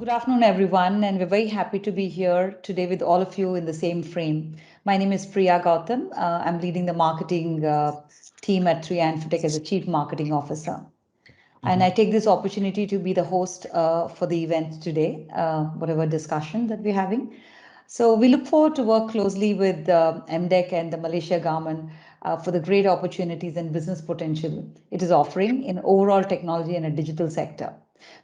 Good afternoon, everyone, and we're very happy to be here today with all of you in the same frame. My name is Priya Gautam. I'm leading the marketing team at 3i Infotech as a Chief Marketing Officer. And I take this opportunity to be the host for the event today, whatever discussion that we're having. So we look forward to work closely with MDEC and the Malaysia government for the great opportunities and business potential it is offering in overall technology and a digital sector.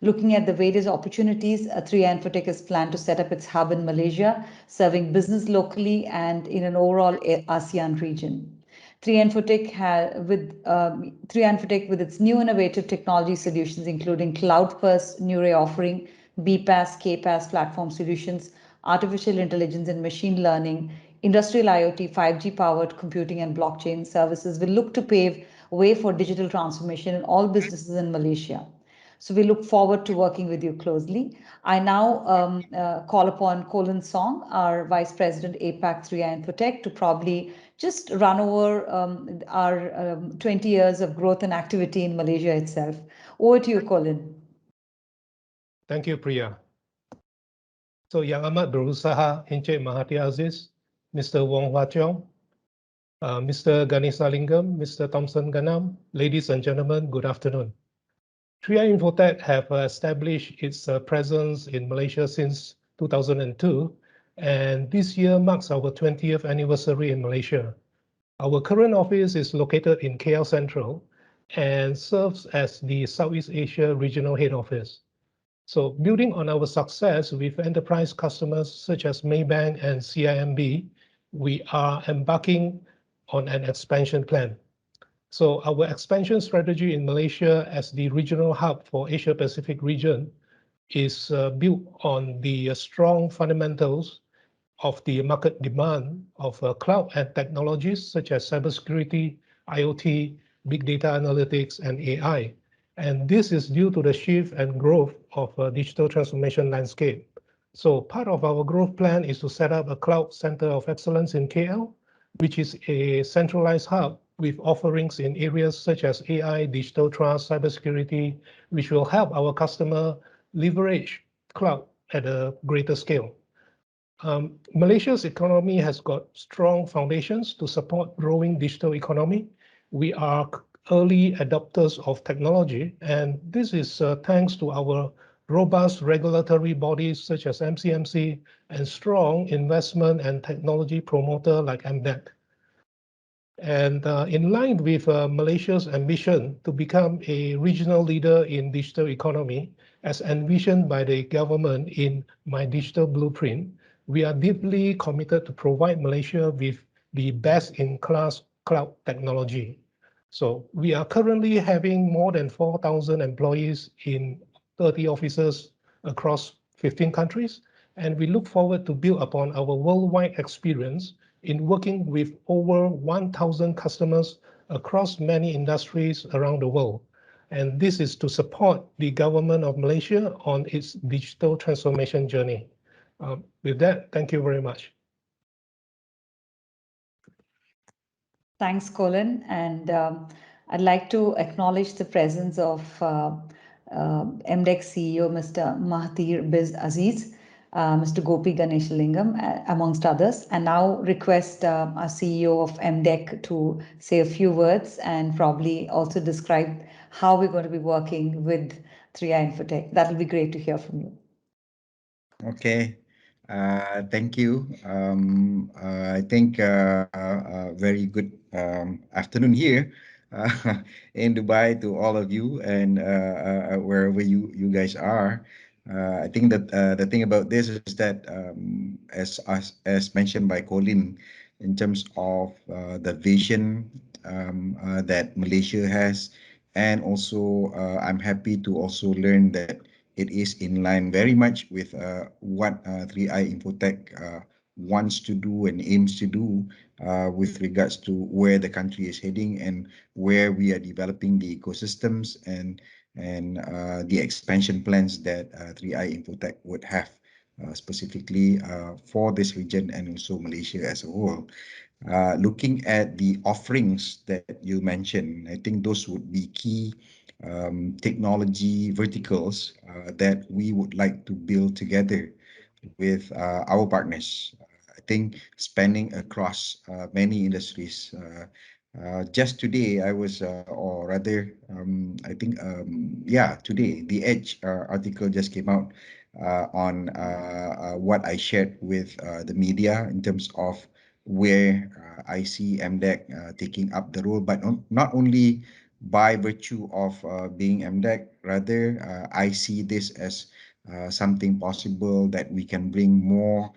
Looking at the various opportunities, 3i Infotech has planned to set up its hub in Malaysia, serving business locally and in an overall ASEAN region. 3i Infotech with its new innovative technology solutions, including cloud-first Neuro offering, BPaaS, KPaaS platform solutions, artificial intelligence and machine learning, industrial IoT, 5G-powered computing and blockchain services will look to pave way for digital transformation in all businesses in Malaysia. So we look forward to working with you closely. I now call upon Colin Song, our Vice President APAC 3i Infotech, to probably just run over our 20 years of growth and activity in Malaysia itself. Over to you, Colin. Thank you, Priya. So, Yang Amat Berusaha Encik Mahathir Aziz, Mr. Wong Hwa Cheong, Mr. Ganesalingam, Mr. Thompson Ganam, ladies and gentlemen, good afternoon. 3i Infotech have established its presence in Malaysia since 2002, and this year marks our 20th anniversary in Malaysia. Our current office is located in KL Central and serves as the Southeast Asia Regional Head Office. So building on our success with enterprise customers such as Maybank and CIMB, we are embarking on an expansion plan. So our expansion strategy in Malaysia as the regional hub for Asia Pacific region is built on the strong fundamentals of the market demand of cloud and technologies such as cybersecurity, IoT, big data analytics, and AI. And this is due to the shift and growth of a digital transformation landscape. So part of our growth plan is to set up a cloud center of excellence in KL, which is a centralized hub with offerings in areas such as AI, digital trust, cybersecurity, which will help our customer leverage cloud at a greater scale. Malaysia's economy has got strong foundations to support growing digital economy. We are early adopters of technology, and this is thanks to our robust regulatory bodies such as MCMC and strong investment and technology promoter like MDEC. And in line with Malaysia's ambition to become a regional leader in digital economy, as envisioned by the government in My Digital Blueprint, we are deeply committed to provide Malaysia with the best-in-class cloud technology. So we are currently having more than 4,000 employees in 30 offices across 15 countries, and we look forward to build upon our worldwide experience in working with over 1,000 customers across many industries around the world. And this is to support the government of Malaysia on its digital transformation journey. With that, thank you very much. Thanks, Colin. And I'd like to acknowledge the presence of MDEC CEO, Mr. Mahathir Biz Aziz, Mr. Gopi Ganeshalingam, amongst others, and now request our CEO of MDEC to say a few words and probably also describe how we're going to be working with 3i Infotech. That will be great to hear from you. Okay, thank you. I think very good afternoon here in Dubai to all of you and wherever you guys are. I think that the thing about this is that as mentioned by Colin, in terms of the vision that Malaysia has, and also I'm happy to also learn that it is in line very much with what 3i Infotech wants to do and aims to do with regards to where the country is heading and where we are developing the ecosystems and the expansion plans that 3i Infotech would have specifically for this region and also Malaysia as a whole. Looking at the offerings that you mentioned, I think those would be key technology verticals that we would like to build together with our partners. I think spanning across many industries. Just today, I was, or rather, I think, yeah, today, the Edge article just came out on what I shared with the media in terms of where I see MDEC taking up the role, but not only by virtue of being MDEC, rather, I see this as something possible that we can bring more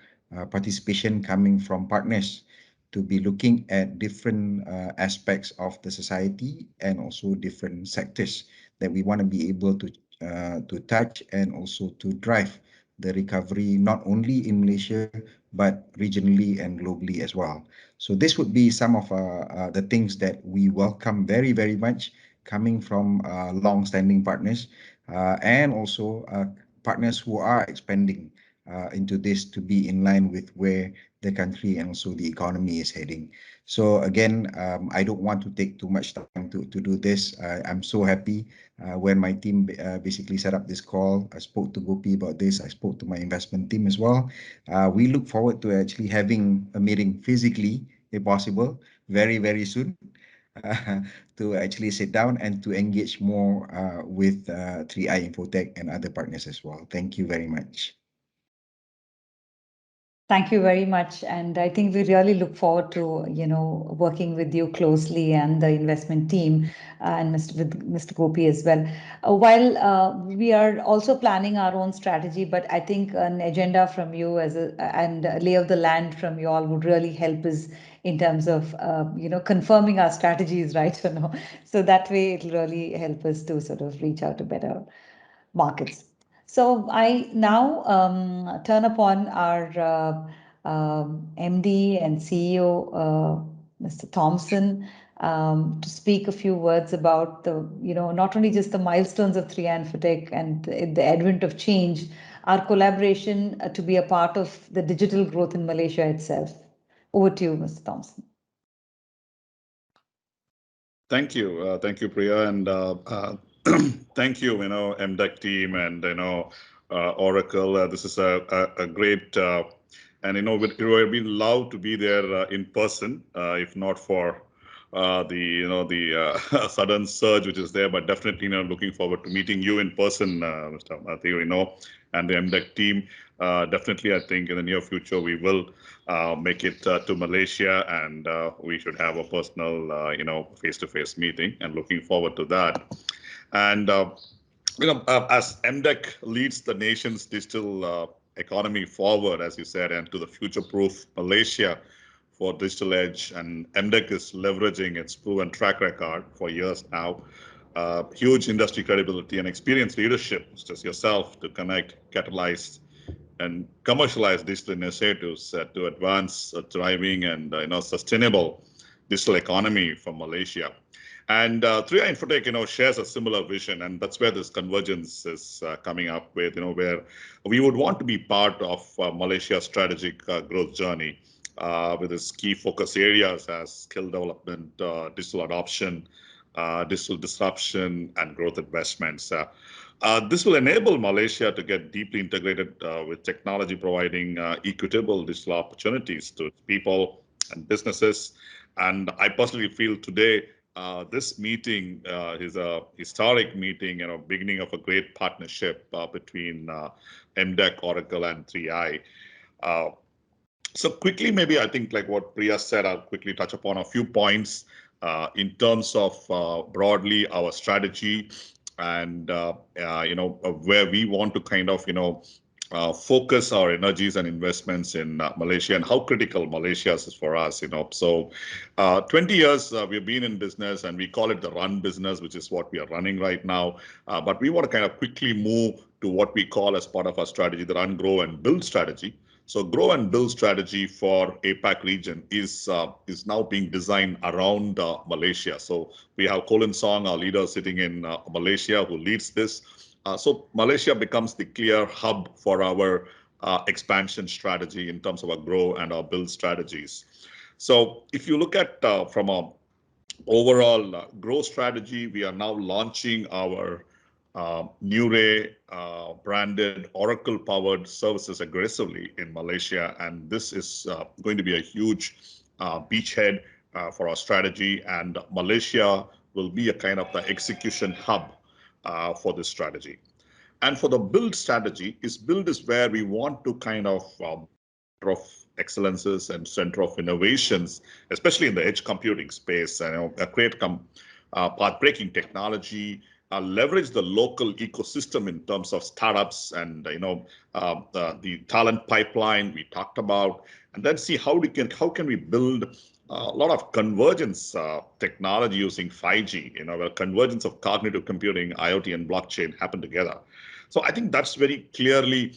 participation coming from partners to be looking at different aspects of the society and also different sectors that we want to be able to touch and also to drive the recovery not only in Malaysia but regionally and globally as well. So this would be some of the things that we welcome very, very much coming from long-standing partners and also partners who are expanding into this to be in line with where the country and also the economy is heading. So again, I don't want to take too much time to do this. I'm so happy when my team basically set up this call. I spoke to Gopi about this. I spoke to my investment team as well. We look forward to actually having a meeting physically, if possible, very, very soon. To actually sit down and to engage more with 3i Infotech and other partners as well. Thank you very much. Thank you very much. And I think we really look forward to, working with you closely and the investment team and with Mr. Gopi as well. While we are also planning our own strategy, but I think an agenda from you and a lay of the land from you all would really help us in terms of, confirming our strategies, right? So that way it'll really help us to sort of reach out to better markets. So I now turn upon our MD and CEO, Mr. Thompson, to speak a few words about not only just the milestones of 3i Infotech and the advent of change, our collaboration to be a part of the digital growth in Malaysia itself. Over to you, Mr. Thompson. Thank you, Priya, and thank you, MDEC team and Oracle. This is a great, and we'd love to be there in person, if not for the sudden surge which is there, but definitely looking forward to meeting you in person, Mr. Matthew, and the MDEC team. Definitely, I think in the near future we will make it to Malaysia, and we should have a personal, face-to-face meeting, and looking forward to that. And as MDEC leads the nation's digital economy forward, as you said, and to the future-proof Malaysia for digital edge, and MDEC is leveraging its proven track record for years now, huge industry credibility and experienced leadership, such as yourself, to connect, catalyze, and commercialize digital initiatives to advance a thriving and sustainable digital economy for Malaysia. And 3i Infotech, shares a similar vision, and that's where this convergence is coming up with, where we would want to be part of Malaysia's strategic growth journey with its key focus areas as skill development, digital adoption, digital disruption, and growth investments. This will enable Malaysia to get deeply integrated with technology, providing equitable digital opportunities to people and businesses. And I personally feel today this meeting is a historic meeting, beginning of a great partnership between MDEC, Oracle, and 3i. So quickly, maybe I think like what Priya said, I'll quickly touch upon a few points in terms of broadly our strategy and where we want to kind of focus our energies and investments in Malaysia, and how critical Malaysia is for us. So 20 years we've been in business, and we call it the run business, which is what we are running right now. But we want to kind of quickly move to what we call as part of our strategy, the run, grow, and build strategy. So grow and build strategy for APAC region is now being designed around Malaysia. So we have Colin Song, our leader, sitting in Malaysia, who leads this. So Malaysia becomes the clear hub for our expansion strategy in terms of our grow and our build strategies. So if you look at from a overall growth strategy, we are now launching our Nure branded Oracle-powered services aggressively in Malaysia, and this is going to be a huge beachhead for our strategy, and Malaysia will be a kind of the execution hub for this strategy. And for the build strategy, build is where we want to kind of of excellences and center of innovations, especially in the edge computing space, and create path-breaking technology, leverage the local ecosystem in terms of startups and the talent pipeline we talked about, and then see how can we build a lot of convergence technology using 5G, where convergence of cognitive computing, IoT, and blockchain happen together. So I think that's very clearly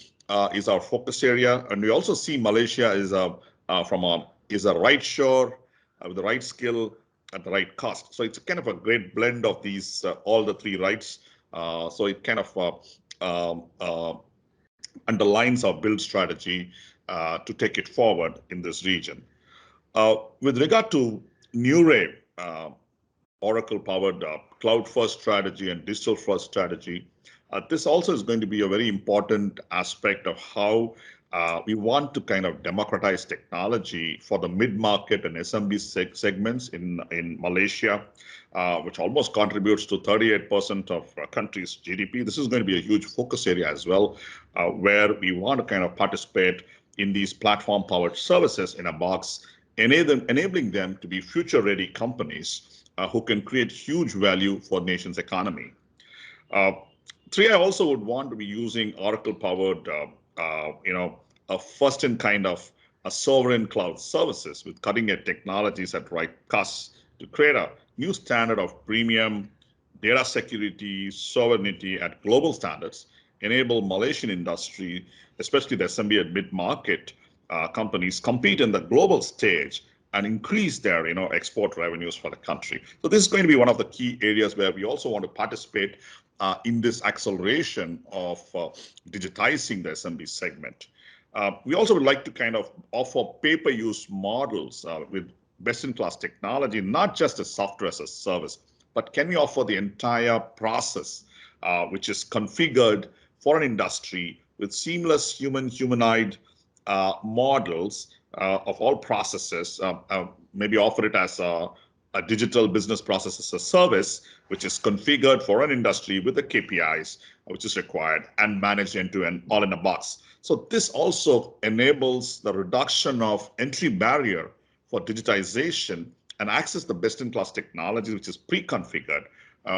is our focus area, and we also see Malaysia is a right shore with the right skill at the right cost. So it's kind of a great blend of these all the three rights. So it kind of underlines our build strategy to take it forward in this region. With regard to Nure, Oracle-powered cloud-first strategy and digital-first strategy, this also is going to be a very important aspect of how we want to kind of democratize technology for the mid-market and SMB segments in Malaysia, which almost contributes to 38% of country's GDP. This is going to be a huge focus area as well, where we want to kind of participate in these platform-powered services in a box, enabling them to be future-ready companies who can create huge value for nation's economy. 3i also would want to be using Oracle-powered, a first in kind of a sovereign cloud services with cutting-edge technologies at right costs to create a new standard of premium data security, sovereignty at global standards, enable Malaysian industry, especially the SMB and mid-market companies, compete in the global stage and increase their export revenues for the country. So this is going to be one of the key areas where we also want to participate in this acceleration of digitizing the SMB segment. We also would like to kind of offer pay-per-use models with best-in-class technology, not just as software as a service, but can we offer the entire process, which is configured for an industry with seamless humanoid models of all processes, maybe offer it as a digital business process as a service, which is configured for an industry with the KPIs, which is required, and managed end-to-end all in a box. So this also enables the reduction of entry barrier for digitization and access the best-in-class technology, which is pre-configured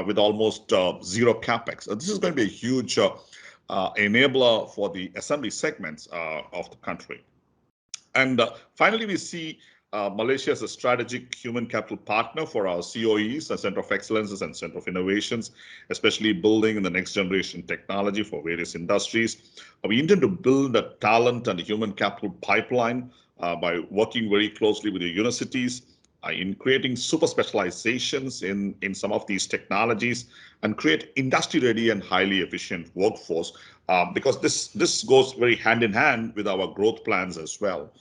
with almost zero capex. This is going to be a huge enabler for the SMB segments of the country. And finally, we see Malaysia as a strategic human capital partner for our COEs, a Center of Excellences and Center of Innovations, especially building in the next generation technology for various industries. We intend to build a talent and a human capital pipeline by working very closely with the universities in creating super specializations in some of these technologies and create industry-ready and highly efficient workforce, because this goes very hand in hand with our growth plans as well.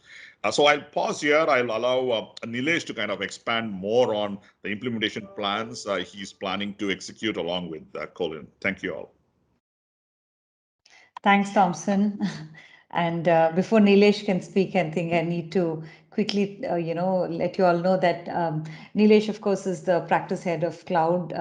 So I'll pause here. I'll allow Nilesh to kind of expand more on the implementation plans he's planning to execute along with Colin. Thank you all. Thanks, Thompson. And before Nilesh can speak, I think I need to quickly, let you all know that Nilesh, of course, is the practice head of cloud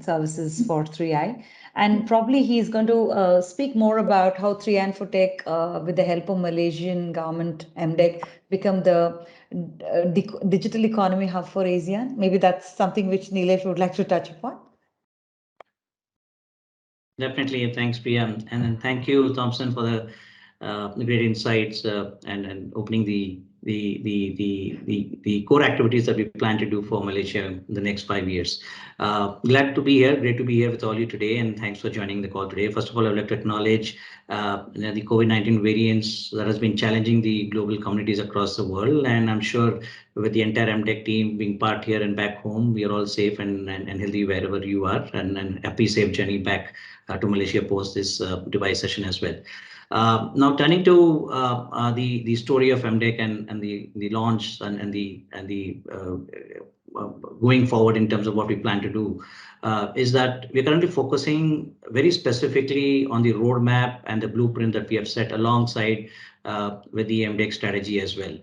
services for 3i. And probably he's going to speak more about how 3i Infotech, with the help of Malaysian government, MDEC, become the digital economy hub for ASEAN. Maybe that's something which Nilesh would like to touch upon. Definitely. Thanks, Priya. And thank you, Thompson, for the great insights and opening the core activities that we plan to do for Malaysia in the next 5 years. Glad to be here. Great to be here with all you today, and thanks for joining the call today. First of all, I would like to acknowledge the COVID-19 variants that has been challenging the global communities across the world, and I'm sure with the entire MDEC team being part here and back home, we are all safe and healthy wherever you are, and happy safe journey back to Malaysia post this device session as well. Now turning to the story of MDEC and the launch and the going forward in terms of what we plan to do, is that we're currently focusing very specifically on the roadmap and the blueprint that we have set alongside with the MDEC strategy as well.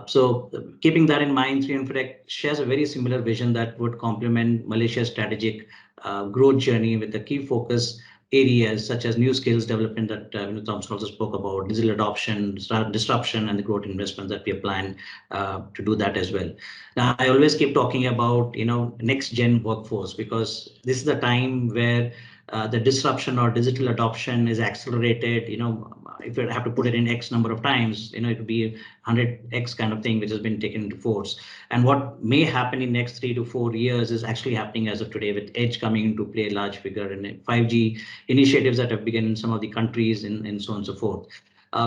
So keeping that in mind, 3Infotech shares a very similar vision that would complement Malaysia's strategic growth journey with the key focus areas such as new skills development that Thompson also spoke about, digital adoption, disruption, and the growth investments that we have planned to do that as well. Now, I always keep talking about next gen workforce, because this is the time where the disruption or digital adoption is accelerated. If you have to put it in X number of times, it would be 100X kind of thing, which has been taken into force. And what may happen in next 3 to 4 years is actually happening as of today, with Edge coming into play, a large figure, and 5G initiatives that have begun in some of the countries and so on and so forth.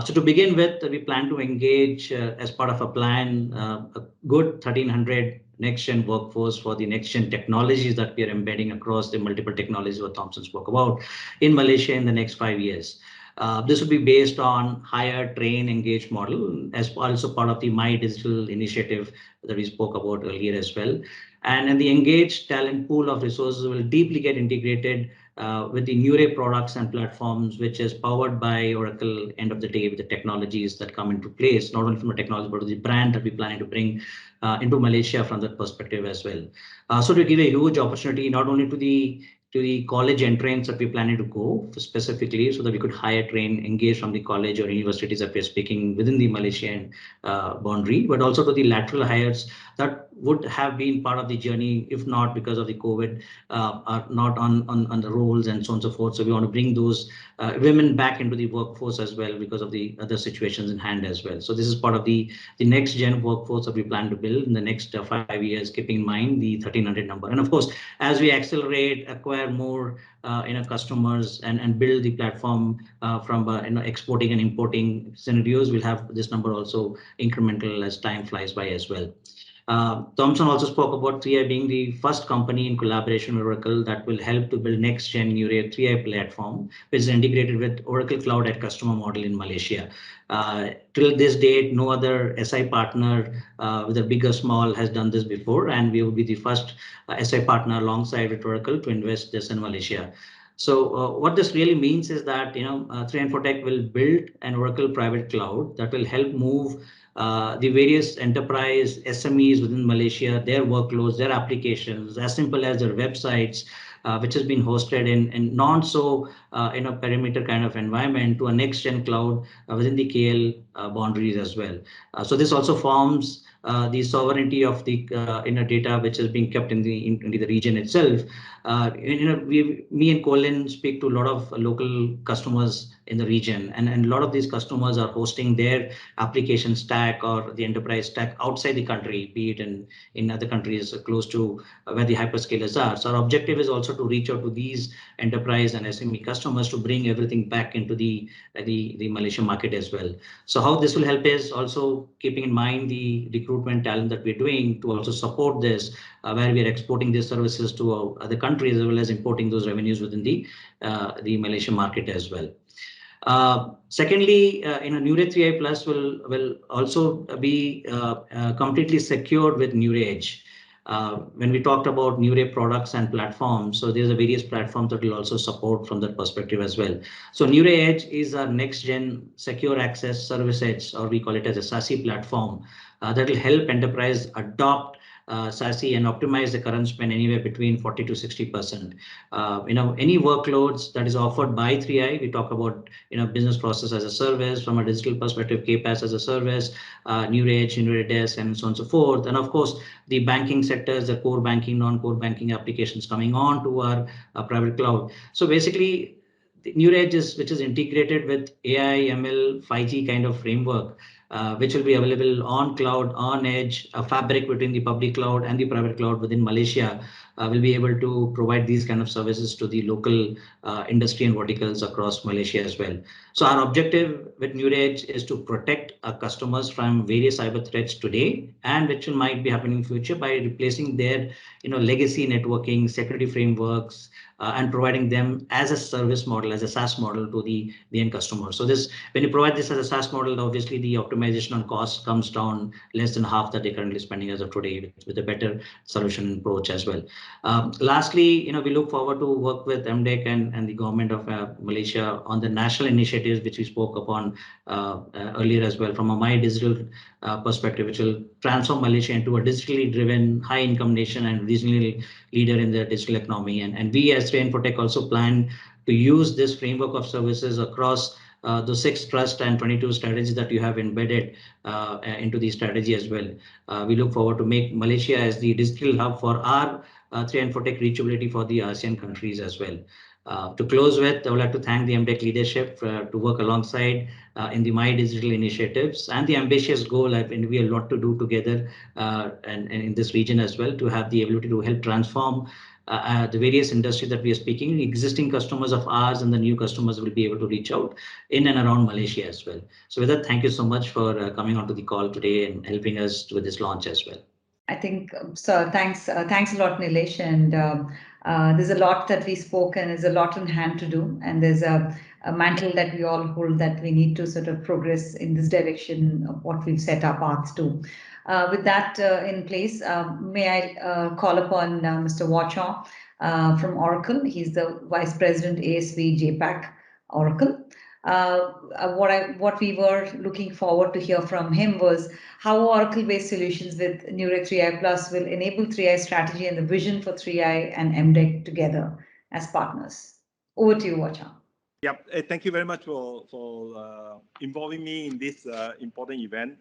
So to begin with, we plan to engage as part of a plan, a good 1,300 next-gen workforce for the next-gen technologies that we are embedding across the multiple technologies what Thompson spoke about in Malaysia in the next 5 years. This will be based on hire, train, engage model, as also part of the My Digital initiative that we spoke about earlier as well. And the engaged talent pool of resources will deeply get integrated with the Nure products and platforms, which is powered by Oracle end of the day with the technologies that come into place, not only from a technology, but the brand that we're planning to bring into Malaysia from that perspective as well. So to give a huge opportunity, not only to the college entrants that we're planning to go specifically, so that we could hire, train, engage from the college or universities that we're speaking within the Malaysian boundary, but also to the lateral hires that would have been part of the journey, if not because of the COVID, are not on the roles and so on and so forth. So we want to bring those women back into the workforce as well because of the other situations in hand as well. So this is part of the next gen workforce that we plan to build in the next 5 years, keeping in mind the 1,300 number. And of course, as we accelerate, acquire more customers and build the platform from exporting and importing scenarios, we'll have this number also incremental as time flies by as well. Thompson also spoke about 3i being the first company in collaboration with Oracle that will help to build next-gen Nure 3i platform, which is integrated with Oracle Cloud at customer model in Malaysia. Till this date, no other SI partner, whether big or small, has done this before, and we will be the first SI partner alongside with Oracle to invest this in Malaysia. So what this really means is that 3Infotech will build an Oracle private cloud that will help move the various enterprise SMEs within Malaysia, their workloads, their applications, as simple as their websites, which has been hosted in perimeter kind of environment, to a next gen cloud within the KL boundaries as well. So this also forms the sovereignty of the data which is being kept in the region itself. Me and Colin speak to a lot of local customers in the region, and a lot of these customers are hosting their application stack or the enterprise stack outside the country, be it in other countries close to where the hyperscalers are. So our objective is also to reach out to these enterprise and SME customers to bring everything back into the Malaysian market as well. So how this will help is also keeping in mind the recruitment talent that we're doing to also support this, where we are exporting these services to other countries as well as importing those revenues within the Malaysian market as well. Secondly, Nure 3i Plus will also be completely secured with Nure Edge. When we talked about Nure products and platforms, so there's a various platforms that will also support from that perspective as well. So Nure Edge is our next gen secure access service edge, or we call it as a SASE platform that will help enterprise adopt SASE and optimize the current spend anywhere between 40 to 60%. Any workloads that is offered by 3i, we talk about business process as a service, from a digital perspective, KPAS as a service, Nure Edge, Nure Desk, and so on and so forth. And of course, the banking sectors, the core banking, non-core banking applications coming on to our private cloud. So basically, the Nure Edge which is integrated with AI, ML, 5G kind of framework, which will be available on cloud, on edge, a fabric between the public cloud and the private cloud within Malaysia, will be able to provide these kind of services to the local industry and verticals across Malaysia as well. So our objective with NewEdge is to protect our customers from various cyber threats today, and which might be happening in future, by replacing their legacy networking, security frameworks, and providing them as a service model, as a SaaS model to the end customer. So this, when you provide this as a SaaS model, obviously the optimization on cost comes down less than half that they're currently spending as of today, with a better solution approach as well. Lastly, we look forward to work with MDEC and the government of Malaysia on the national initiatives which we spoke upon earlier as well, from a My Digital perspective, which will transform Malaysia into a digitally driven, high income nation and regional leader in the digital economy. And we as Infotech also plan to use this framework of services across the 6 trust and 22 strategies that you have embedded into the strategy as well. We look forward to make Malaysia as the digital hub for our 3 Infotech reachability for the ASEAN countries as well. To close with, I would like to thank the MDEC leadership to work alongside in the My Digital initiatives and the ambitious goal. And we have a lot to do together and in this region as well, to have the ability to help transform the various industries that we are speaking. The existing customers of ours and the new customers will be able to reach out in and around Malaysia as well. So with that, thank you so much for coming onto the call today and helping us with this launch as well. I think so. Thanks a lot, Nilesh. And there's a lot that we spoke, and there's a lot in hand to do. And there's a mantle that we all hold, that we need to sort of progress in this direction of what we've set our paths to. With that in place, may I call upon Mr. Wachong from Oracle. He's the Vice President ASV JPAC Oracle. What we were looking forward to hear from him was how Oracle-based solutions with NewEdge 3i Plus will enable 3i strategy and the vision for 3i and MDEC together as partners. Over to you, Wachong. Yeah, thank you very much for involving me in this important event.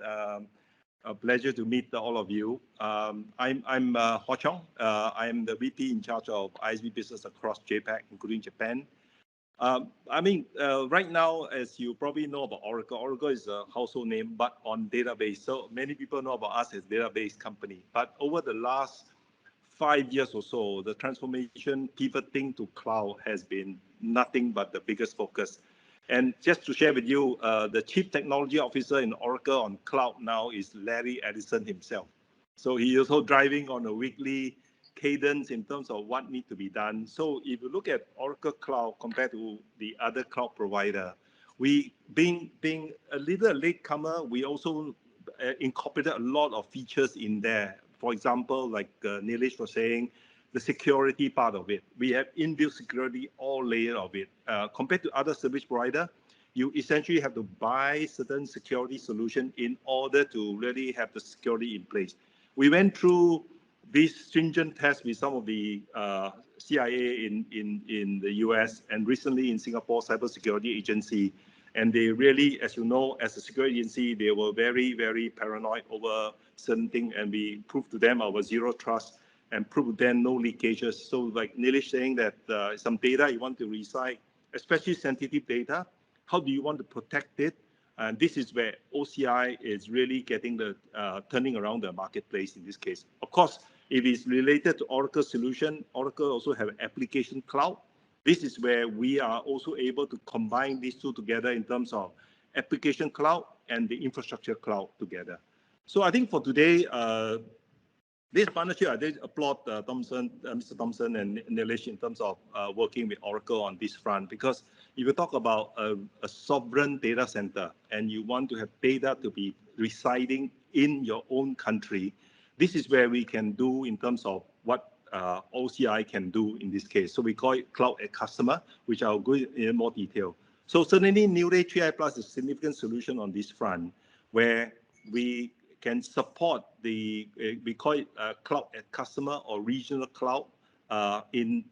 A pleasure to meet all of you. I'm Ho Chong. I'm the VP in charge of ISV business across JPAC, including Japan. Right now, as you probably know about Oracle, Oracle is a household name, but on database. So many people know about us as database company. But over the last 5 years or so, the transformation pivoting to cloud has been nothing but the biggest focus. And just to share with you, the Chief Technology Officer in Oracle on cloud now is Larry Ellison himself. So he is also driving on a weekly cadence in terms of what needs to be done. So if you look at Oracle Cloud compared to the other cloud provider, we being a little latecomer, we also incorporated a lot of features in there. For example, like Nilesh was saying, the security part of it. We have inbuilt security, all layers of it. Compared to other service provider, you essentially have to buy certain security solution in order to really have the security in place. We went through this stringent test with some of the CIA in the US and recently in Singapore Cybersecurity Agency. And they really, as you know, as a security agency, they were very, very paranoid over certain things. And we proved to them our zero trust and proved to them no leakages. So like Nilesh saying that some data you want to recite, especially sensitive data, how do you want to protect it? And this is where OCI is really getting the turning around the marketplace in this case. Of course, if it's related to Oracle solution, Oracle also have application cloud. This is where we are also able to combine these two together in terms of application cloud and the infrastructure cloud together. So I think for today, this partnership, I did applaud Mr. Thompson and Nilesh in terms of working with Oracle on this front, because if you talk about a sovereign data center and you want to have data to be residing in your own country, this is where we can do in terms of what OCI can do in this case. So we call it Cloud at Customer, which I'll go in more detail. So certainly NewEdge 3i Plus is a significant solution on this front, where we can support the, we call it Cloud at Customer or regional cloud in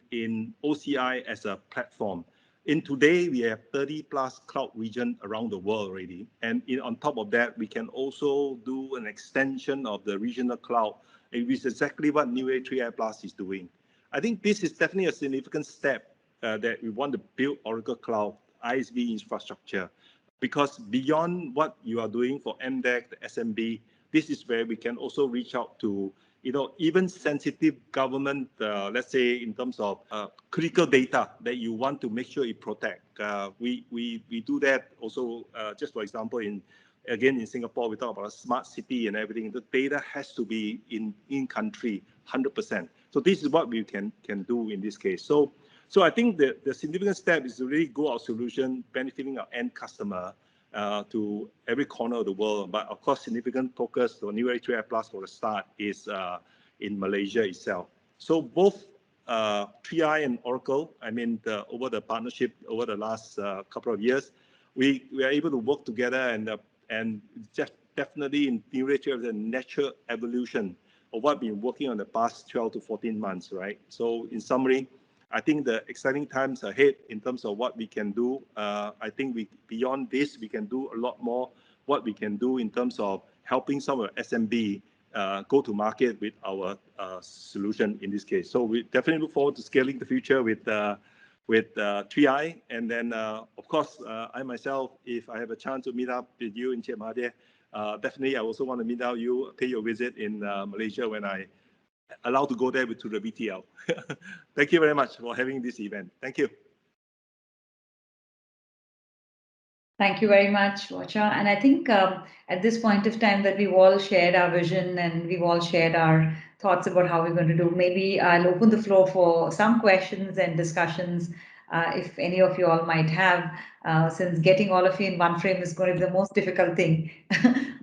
OCI as a platform. In today, we have 30 plus cloud regions around the world already. And on top of that, we can also do an extension of the regional cloud, which is exactly what NewEdge 3i Plus is doing. I think this is definitely a significant step that we want to build Oracle Cloud ISV infrastructure, because beyond what you are doing for MDEC, the SMB, this is where we can also reach out to even sensitive government, let's say in terms of critical data that you want to make sure it protect. We do that also. Just for example, in Singapore, we talk about a smart city and everything. The data has to be in country 100%. So this is what we can do in this case. So I think the significant step is to really grow our solution, benefiting our end customer to every corner of the world. But of course, significant focus on New Era 3i Plus for the start is in Malaysia itself. So both 3i and Oracle, over the partnership over the last couple of years, we are able to work together, and just definitely in New Era 3i, the natural evolution of what we've been working on the past 12 to 14 months, right? So in summary, I think the exciting times ahead in terms of what we can do. I think beyond this, we can do a lot more. What we can do in terms of helping some of SMB go to market with our solution in this case. So we definitely look forward to scaling the future with 3i. And then, of course, I myself, if I have a chance to meet up with you in Encik Mahathir, definitely I also want to meet out you, pay your visit in Malaysia when I allowed to go there to the BTL. Thank you very much for having this event. Thank you. Thank you very much, Wacha. And I think at this point of time that we've all shared our vision and we've all shared our thoughts about how we're going to do, maybe I'll open the floor for some questions and discussions if any of you all might have, since getting all of you in one frame is going to be the most difficult thing.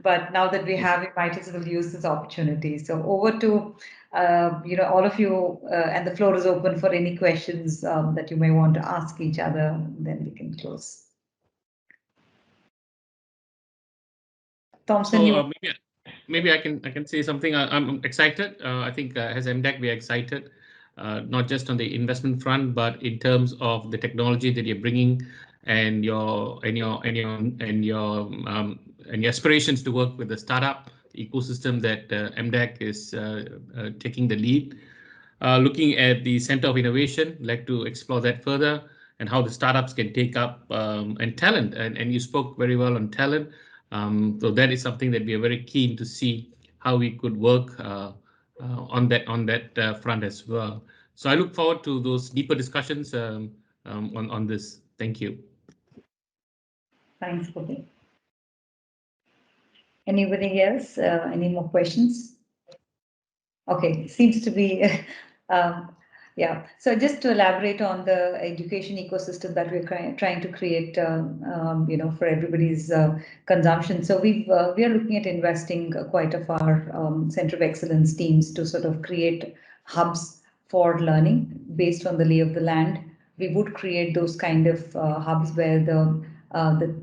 But now that we have, we might as well use this opportunity. So over to all of you, and the floor is open for any questions that you may want to ask each other. Then we can close. Thompson, so maybe I can say something. I'm excited. I think as MDEC we are excited, not just on the investment front, but in terms of the technology that you're bringing and your aspirations to work with the startup ecosystem that MDEC is taking the lead. Looking at the Center of Innovation, like to explore that further and how the startups can take up and talent. And you spoke very well on talent. So that is something that we are very keen to see how we could work on that front as well. So I look forward to those deeper discussions on this. Thank you. Thanks, Bobby. Anybody else? Any more questions? Okay, seems to be, yeah. So just to elaborate on the education ecosystem that we're trying to create, for everybody's consumption. So we are looking at investing quite of our Center of Excellence teams to sort of create hubs for learning based on the lay of the land. We would create those kind of hubs where the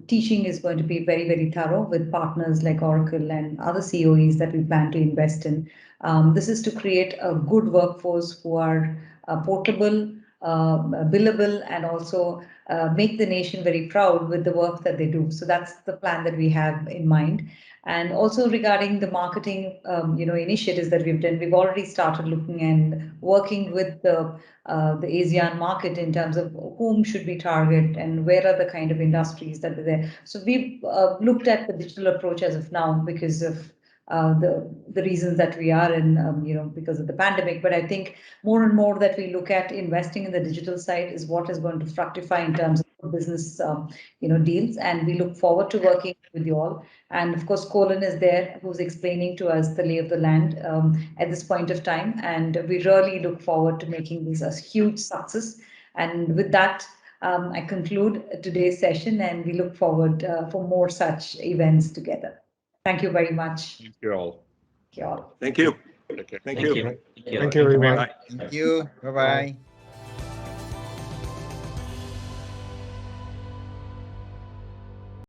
teaching is going to be very, very thorough with partners like Oracle and other COEs that we plan to invest in. This is to create a good workforce who are portable, billable, and also make the nation very proud with the work that they do. So that's the plan that we have in mind. And also regarding the marketing, initiatives that we've done, we've already started looking and working with the ASEAN market in terms of whom should we target and where are the kind of industries that are there. So we've looked at the digital approach as of now because of the reasons that we are in, because of the pandemic. But I think more and more that we look at investing in the digital side is what is going to fructify in terms of business, deals. And we look forward to working with you all. And of course, Colin is there, who's explaining to us the lay of the land at this point of time. And we really look forward to making this a huge success. And with that, I conclude today's session, and we look forward for more such events together. Thank you very much. Thank you all. Thank you. Okay. Thank you. Thank you, everyone. Bye. Thank you. Bye-bye.